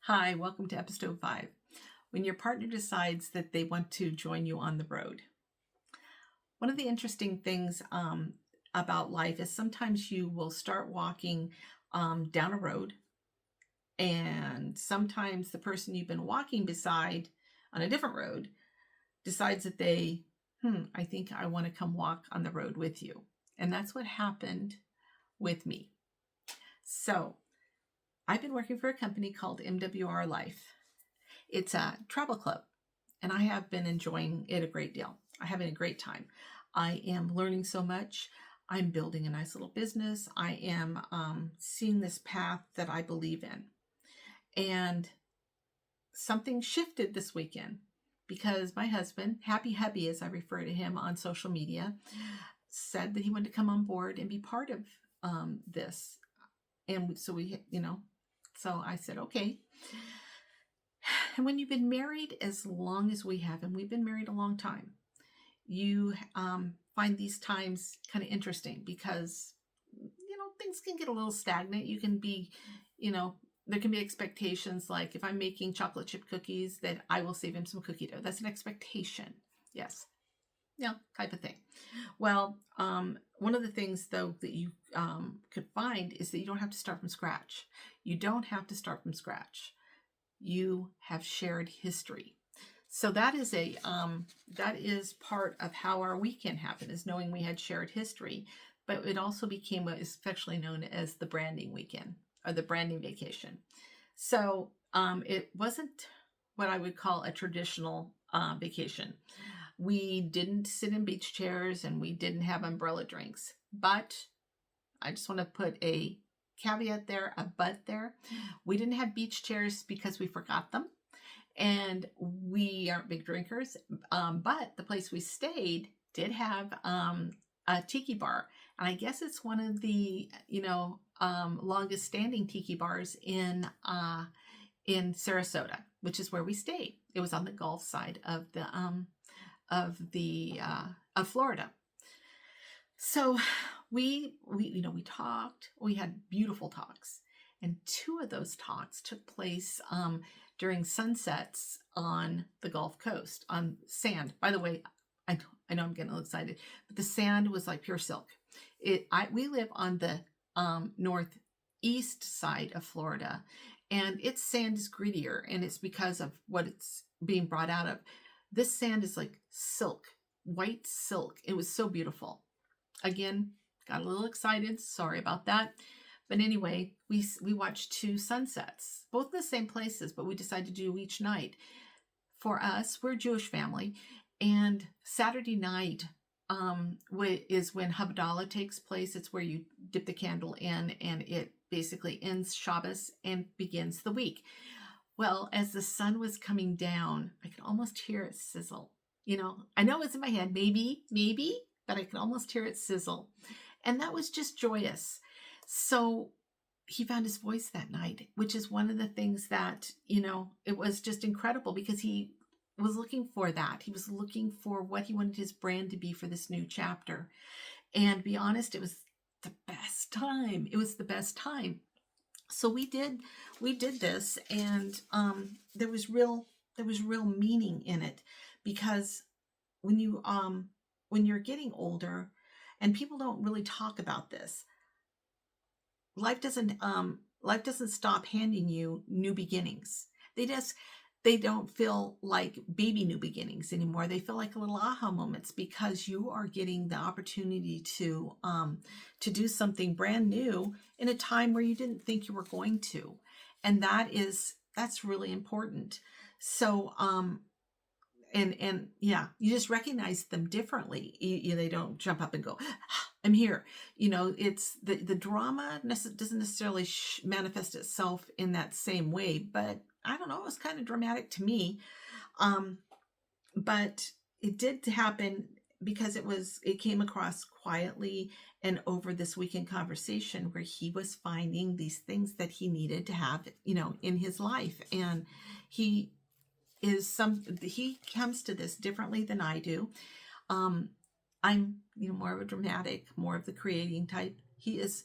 Hi, welcome to episode 5. When your partner decides that they want to join you on the road. One of the interesting things about life is sometimes you will start walking down a road, and sometimes the person you've been walking beside on a different road decides that I think I want to come walk on the road with you. And that's what happened with me. So I've been working for a company called MWR Life. It's a travel club, and I have been enjoying it a great deal. I'm having a great time. I am learning so much. I'm building a nice little business. I am seeing this path that I believe in. And something shifted this weekend because my husband, Happy Hubby as I refer to him on social media, said that he wanted to come on board and be part of this. And so so I said, okay. And when you've been married as long as we have, and we've been married a long time, you find these times kind of interesting because, things can get a little stagnant. You can be, there can be expectations like if I'm making chocolate chip cookies that I will save him some cookie dough. That's an expectation. Yes. Yeah, type of thing. Well, one of the things, though, that you could find is that you don't have to start from scratch. You don't have to start from scratch. You have shared history. So that is part of how our weekend happened, is knowing we had shared history. But it also became what is affectionately known as the branding weekend or the branding vacation. So it wasn't what I would call a traditional vacation. We didn't sit in beach chairs and we didn't have umbrella drinks. But I just want to put a caveat there, a but there. We didn't have beach chairs because we forgot them. And we aren't big drinkers. But the place we stayed did have a tiki bar. And I guess it's one of the, longest standing tiki bars in Sarasota, which is where we stayed. It was on the Gulf side of Florida. So we talked. We had beautiful talks, and two of those talks took place during sunsets on the Gulf Coast on sand. By the way, I know I'm getting a little excited, but the sand was like pure silk. We live on the northeast side of Florida, and its sand is grittier, and it's because of what it's being brought out of. This sand is like silk, white silk. It was so beautiful. Again, got a little excited. Sorry about that. But anyway, we watched two sunsets, both in the same places, but we decided to do each night. For us, we're a Jewish family, and Saturday night is when Havdalah takes place. It's where you dip the candle in, and it basically ends Shabbos and begins the week. Well, as the sun was coming down, I could almost hear it sizzle. I know it's in my head, maybe, but I could almost hear it sizzle. And that was just joyous. So he found his voice that night, which is one of the things that, it was just incredible because he was looking for that. He was looking for what he wanted his brand to be for this new chapter. And to be honest, it was the best time. It was the best time. So we did this, and there was real meaning in it, because when you're getting older, and people don't really talk about this, life doesn't stop handing you new beginnings. They don't feel like baby new beginnings anymore. They feel like little aha moments, because you are getting the opportunity to do something brand new in a time where you didn't think you were going to. And that's really important. So, and yeah, you just recognize them differently. They don't jump up and go, I'm here. It's the drama doesn't necessarily manifest itself in that same way, but I don't know, it was kind of dramatic to me. But it did happen because it came across quietly and over this weekend conversation where he was finding these things that he needed to have, in his life. And he comes to this differently than I do. I'm, more of a dramatic, more of the creating type. He is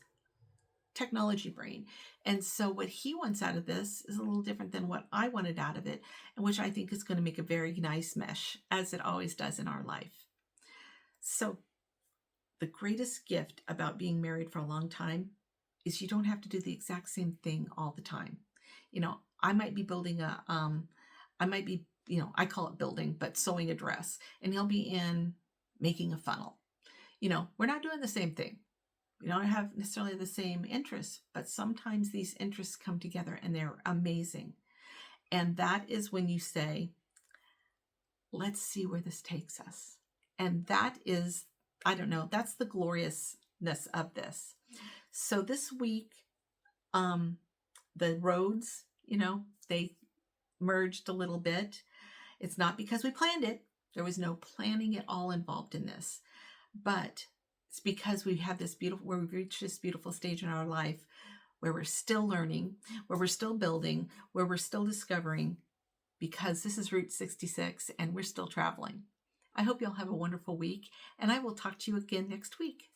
technology brain. And so what he wants out of this is a little different than what I wanted out of it, and which I think is going to make a very nice mesh, as it always does in our life. So the greatest gift about being married for a long time is you don't have to do the exact same thing all the time. I might be building I call it building, but sewing a dress, and he'll be in making a funnel. We're not doing the same thing. We don't have necessarily the same interests, but sometimes these interests come together and they're amazing. And that is when you say, let's see where this takes us. And that is, I don't know, that's the gloriousness of this. So this week, the roads, they merged a little bit. It's not because we planned it. There was no planning at all involved in this. But it's because we've reached this beautiful stage in our life where we're still learning, where we're still building, where we're still discovering, because this is Route 66 and we're still traveling. I hope you'll have a wonderful week, and I will talk to you again next week.